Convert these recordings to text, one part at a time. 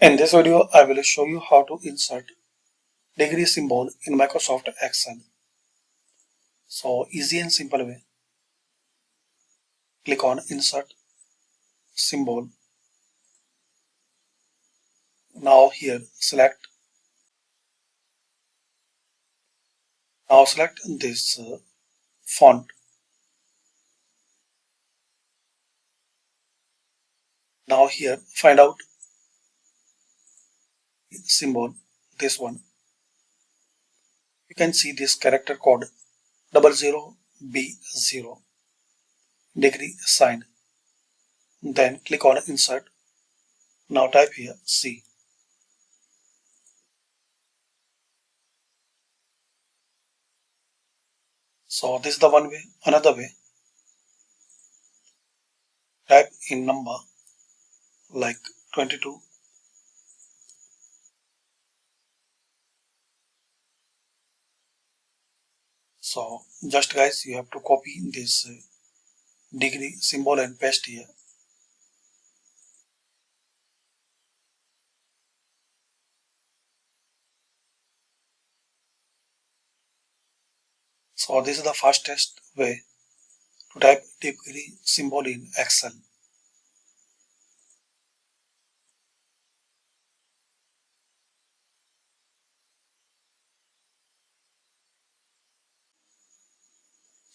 In this video, I will show you how to insert degree symbol in Microsoft Excel. So easy and simple way. Click on insert symbol. Now here select this font. Now here find out symbol, this one. You can see this character code 00B0 degree sign. Then click on insert. Now type here C. So this is the one way. Another way, type in number like 22. So just guys, you have to copy this degree symbol and paste here. So this is the fastest way to type degree symbol in Excel.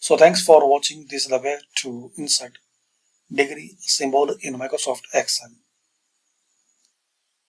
So thanks for watching. This is the way to insert degree symbol in Microsoft Excel.